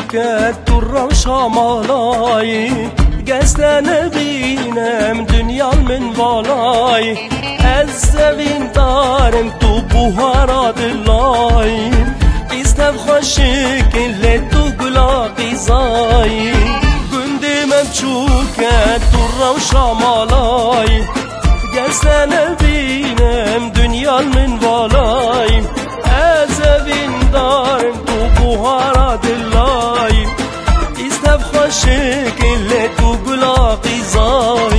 çuket tu ravşa malay Gezden binem dünyal min valay Ez sevin darım tu buhara dilay İstev xoşikin le tu gula qizay Gündemem çuket tu ravşa malay Gezden binem dünyal min valay Ez evin darım tu buhara dilay İstev xoşikin le tu gula qizay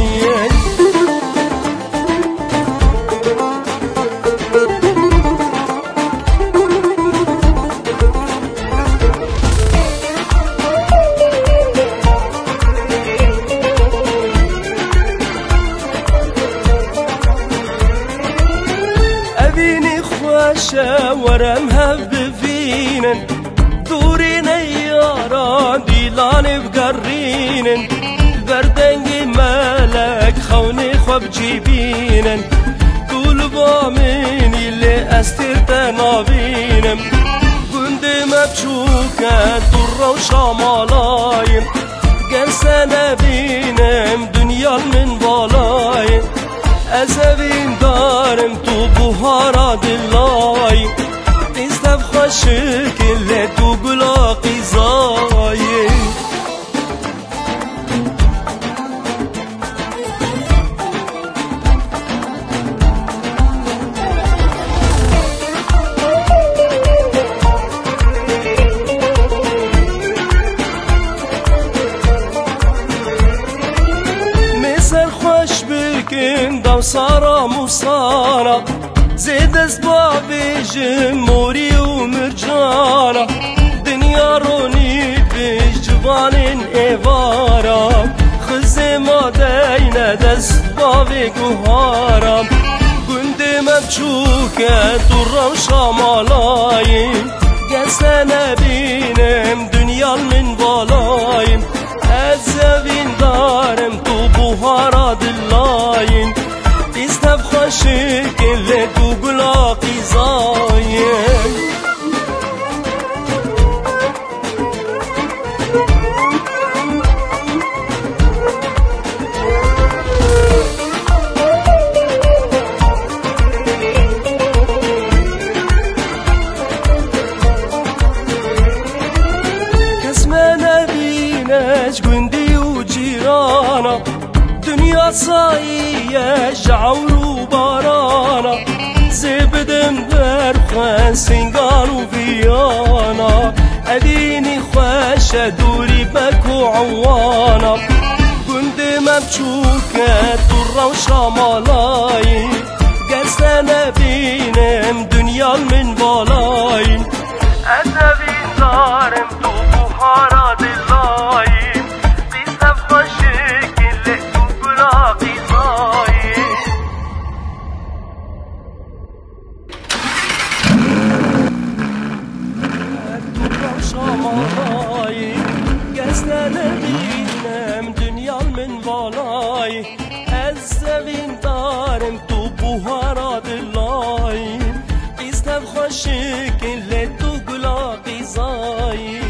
ورم هف بفينن دورين يارا ديلان بقرينن بردنجي مالك خوني خوب جيبينن دول باميني اللي استر تنابينم قندي مبشوكة درة وشامالايم قرسنا بينم دنيا من بالايم أزبين دارم تو بوهارا دلاي إستف خشك اللي تو قلا قزاي مثل خوش بكن دو سارا مصارا زيد اسباب جمهوري ومرجانا دنيا روني بيش جوان ايوارا خزي ما دينا دست بابي قهارا قندي مبشوكة ترى وشامالايم قسنا بينم دنيا من بالايم الزبين دارم تو بوهارا دلايم استف خشك اللي تو قلا قزايم كسمنا بيناش قندي وجيرانا دنيا صايية جعور وبارانا زبدم برخان سنغال وفيانا أديني خواشة دوري بكو عوانا قندي مبشوكة درة وشامالاي قرسنا بينم دنيا من بالاي أزبين دارم تو بوهارا دلاي بيستف خشك اللي تو قلا قزاي درة وشامالاي قرسنا بينم دنيا من بالاي الزبين دارم تو بوهارا دلاي بيستف خشك اللي تو قلا قزاي